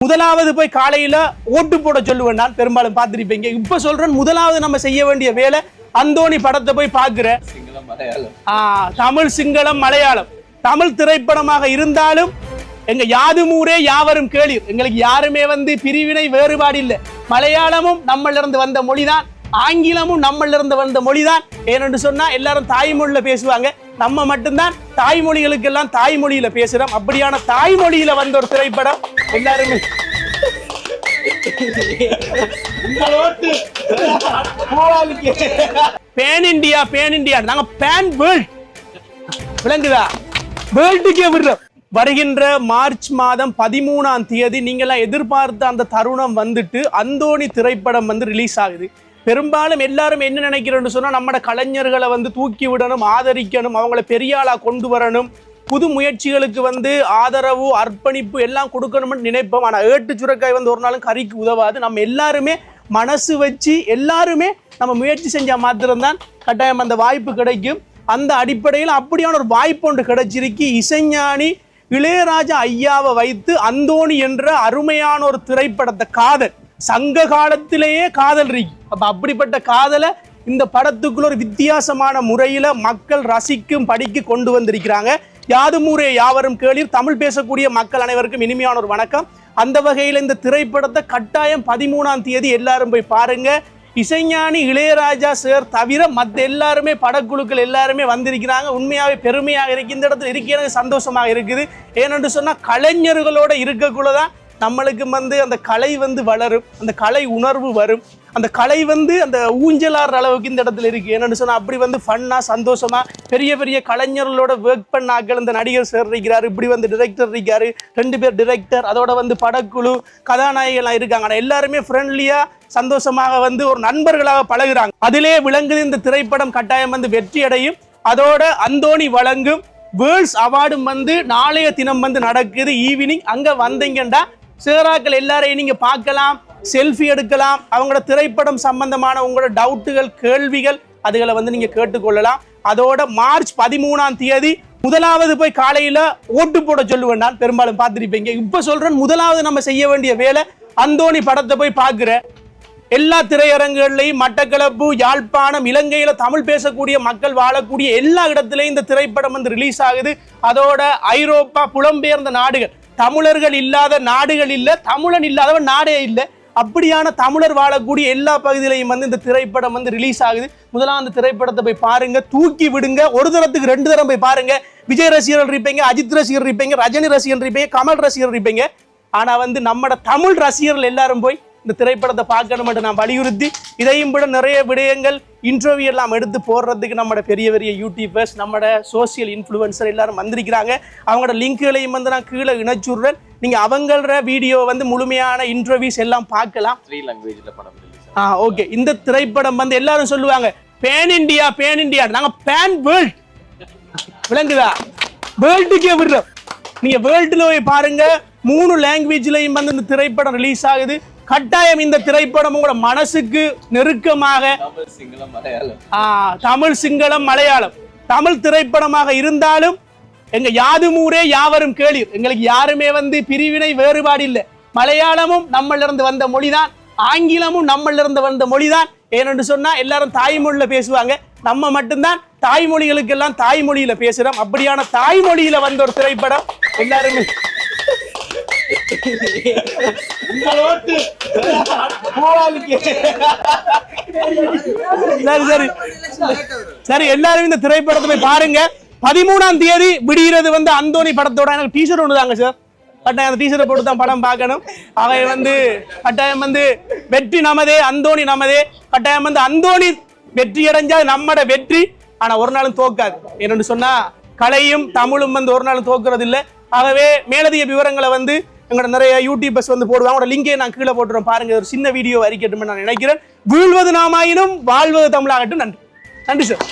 முதலாவது போய் காலையில ஓட்டு போட சொல்லுவேன். நான் பெரும்பாலும் பார்த்திருப்பீங்க. இப்ப சொல்றேன், முதலாவது நம்ம செய்ய வேண்டிய வேலை அந்தோணி படத்தை போய் பாக்குற. தமிழ், சிங்களம், மலையாளம், தமிழ் திரைப்படமாக இருந்தாலும் எங்க யாதுமூரே யாவரும் கேளீர். எங்களுக்கு யாருமே பிரிவினை வேறுபாடு இல்லை. மலையாளமும் நம்மள இருந்து வந்த மொழிதான், ஆங்கிலமும் நம்மள இருந்து வந்த மொழிதான். ஏனென்று சொன்னா எல்லாரும் தாய்மொழியில பேசுவாங்க. நம்ம மட்டும்தான் தாய்மொழிகளுக்கு எல்லாம் தாய்மொழியில பேசுறோம். அப்படியான தாய்மொழியில வந்த ஒரு திரைப்படம் எல்லாருமே பேன் இண்டியா, பேன் இண்டியா, நாங்க பேன் வேர்ல்ட் விளங்குதா, வேர்ல்டுக்கே விடுறோம். வருகின்ற மார்ச் மாதம் 13ஆம் தேதி நீங்களாம் எதிர்பார்த்த அந்த தருணம் வந்துட்டு அந்தோணி திரைப்படம் ரிலீஸ் ஆகுது. பெரும்பாலும் எல்லாரும் என்ன நினைக்கிறோம்னு சொன்னா, நம்மட கலைஞர்களை தூக்கி விடணும், ஆதரிக்கணும், அவங்கள பெரிய ஆளா கொண்டு வரணும், புது முயற்சிகளுக்கு ஆதரவு, அர்ப்பணிப்பு எல்லாம் கொடுக்கணும்னு நினைப்போம். ஆனா ஏட்டு சுரக்காய் ஒரு நாளும் கறிக்கு உதவாது. நம்ம எல்லாருமே மனசு வச்சு எல்லாருமே நம்ம முயற்சி செஞ்சா மாத்திரம்தான் கட்டாயம் அந்த வாய்ப்பு கிடைக்கும். அந்த அடிப்படையில் அப்படியான ஒரு வாய்ப்பு ஒன்று கிடைச்சிருக்கு. இசைஞானி இளையராஜா ஐயாவை வைத்து அந்தோணி என்ற அருமையான ஒரு திரைப்படத்தை, காதல் சங்க காலத்திலேயே காதல் இருக்கு. அப்ப அப்படிப்பட்ட காதலை இந்த படத்துக்குள்ள ஒரு வித்தியாசமான முறையில மக்கள் ரசிக்கும் படிக்கு கொண்டு வந்திருக்கிறாங்க. யாதுமூரே யாவரும் கேளீர். தமிழ் பேசக்கூடிய மக்கள் அனைவருக்கும் இனிமையான ஒரு வணக்கம். அந்த வகையில் இந்த திரைப்படத்தை கட்டாயம் 13ஆம் தேதி எல்லாரும் போய் பாருங்க. இசைஞானி இளையராஜா சார் தவிர மற்ற எல்லாருமே படக்குழுக்கள் எல்லாருமே வந்திருக்கிறாங்க. உண்மையாவே பெருமையாக இருக்கு. இந்த இடத்துல இருக்கிறது சந்தோஷமாக இருக்குது. ஏனென்று சொன்னா கலைஞர்களோட இருக்கக்குள்ளதான் நம்மளுக்கு அந்த கலை வளரும், அந்த கலை உணர்வு வரும், அந்த கலை அந்த ஊஞ்சலாடுற அளவுக்கு இந்த இடத்துல இருக்கு. என்னன்னு சொன்னா அப்படி ஃபன்னா சந்தோஷமா பெரிய பெரிய கலைஞர்களோட ஒர்க் பண்ண ஆக்கள் இந்த நடிகர் சார் இருக்கிறாரு, இப்படி டிரெக்டர் இருக்காரு, 2 பேர் டிரெக்டர், அதோட படக்குழு கதாநாயகெல்லாம் இருக்காங்க. ஆனால் எல்லாருமே ஃப்ரெண்ட்லியா சந்தோஷமாக ஒரு நண்பர்களாக பழகுறாங்க. அதிலே விளங்குது இந்த திரைப்படம் கட்டாயம் வெற்றி அடையும். அதோட அந்தோணி வழங்கும் வேர்ல்ட்ஸ் அவார்டும் நாளைய தினம் நடக்குது ஈவினிங். அங்க வந்தீங்கன்னா சேராக்கள் எல்லாரையும் நீங்க பார்க்கலாம், செல்ஃபி எடுக்கலாம், அவங்களோட திரைப்படம் சம்பந்தமான உங்களோட டவுட்டுகள், கேள்விகள் அதுகளை நீங்க கேட்டுக்கொள்ளலாம். அதோட மார்ச் 13ஆம் தேதி முதலாவது போய் காலையில ஓட்டு போட சொல்லுவேன். நான் பெரும்பாலும் பார்த்திருப்பீங்க. இப்ப சொல்றேன், முதலாவது நம்ம செய்ய வேண்டிய வேலை அந்தோணி படத்தை போய் பாக்குற. எல்லா திரையரங்குகள்லையும் மட்டக்களப்பு, யாழ்ப்பாணம், இலங்கையில தமிழ் பேசக்கூடிய மக்கள் வாழக்கூடிய எல்லா இடத்துலையும் இந்த திரைப்படம் ரிலீஸ் ஆகுது. அதோட ஐரோப்பா, புலம்பெயர்ந்த நாடுகள், தமிழர்கள் இல்லாத நாடுகள் இல்லை, தமிழன் இல்லாதவன் நாடே இல்லை. அப்படியான தமிழர் வாழக்கூடிய எல்லா பகுதியிலையும் இந்த திரைப்படம் ரிலீஸ் ஆகுது. முதலாம் அந்த திரைப்படத்தை போய் பாருங்க, தூக்கி விடுங்க. ஒரு தரத்துக்கு 2 தரம் போய் பாருங்க. விஜய் ரசிகர்கள் இருப்பீங்க, அஜித் ரசிகர் இருப்பீங்க, ரஜினி ரசிகர் இருப்பீங்க, கமல் ரசிகர் இருப்பீங்க. ஆனா நம்மட தமிழ் ரசிகர்கள் எல்லாரும் போய் இந்த திரைப்படத்தை பார்க்கணும் என்று நான் வலியுறுத்தி, இதையும் விட நிறைய விடயங்கள், இன்டர்வியூ எல்லாம் எடுத்து போடுறதுக்கு நம்மட பெரிய பெரிய யூடியூபர்ஸ், நம்மட சோசியல் இன்ஃப்ளூயன்சர் எல்லாரும் வந்திருக்கிறாங்க. அவங்களோட லிங்க்குகளையும் நான் கீழே இணைச்சுடுறேன். நீங்க அவங்களோட வீடியோ முழுமையான இன்டர்வியூஸ் எல்லாம் பார்க்கலாம். 3 லாங்குவேஜ்ல படம் ரிலீஸ். ஓகே. இந்த திரைப்படம் எல்லாரும் சொல்லுவாங்க பேன் இண்டியா, பேன் இண்டியா, நாங்க பேன் வேர்ல்ட் விளங்குதா, வேர்ல்டுக்கே விடுறோம். நீங்க வேர்ல்டுல போய் பாருங்க, 3 லாங்குவேஜ்லயும் இந்த திரைப்படம் ரிலீஸ் ஆகுது. கட்டாயம் இந்த திரைப்படம் உங்களோட மனசுக்கு நெருக்கமாக, தமிழ், சிங்களம், மலையாளம், தமிழ் திரைப்படமாக இருந்தாலும் எங்க யாதுமூரே யாவரும் கேளீர். எங்களுக்கு யாருமே பிரிவினை வேறுபாடு இல்லை. மலையாளமும் நம்மள இருந்து வந்த மொழிதான், ஆங்கிலமும் நம்மள இருந்து வந்த மொழிதான். ஏனென்று சொன்னா எல்லாரும் தாய்மொழியில பேசுவாங்க. நம்ம மட்டும்தான் தாய்மொழிகளுக்கு எல்லாம் தாய்மொழியில பேசுறோம். அப்படியான தாய்மொழியில வந்த ஒரு திரைப்படம் எல்லாருமே சரி, எல்லாரும் இந்த திரைப்படத்தை போய் பாருங்க. 13ஆம் தேதி விடுகிறது அந்தோணி படத்தோட. எனக்கு டீஷர்ட் ஒன்று தாங்க சார். கட்டாயம் அந்த டீஷர்ட்டை போட்டு தான் படம் பார்க்கணும். அவை கட்டாயம் வெற்றி நமதே, அந்தோணி நமதே. கட்டாயம் அந்தோணி வெற்றி அடைஞ்சா நம்மட வெற்றி. ஆனா ஒரு நாளும் தோக்காது. என்னன்னு சொன்னா கலையும் தமிழும் ஒரு நாளும் தோக்குறது இல்லை. ஆகவே மேலதிக விவரங்களை எங்களோட நிறைய யூடியூபர்ஸ் போடுவாங்க. அவங்களோட லிங்கை நான் கீழே போட்டுறோம் பாருங்க. ஒரு சின்ன வீடியோ அறிக்கட்டும் நான் நினைக்கிறேன். வீழ்வது நாமாயினும் வாழ்வது தமிழாகட்டும். நன்றி, நன்றி சார்.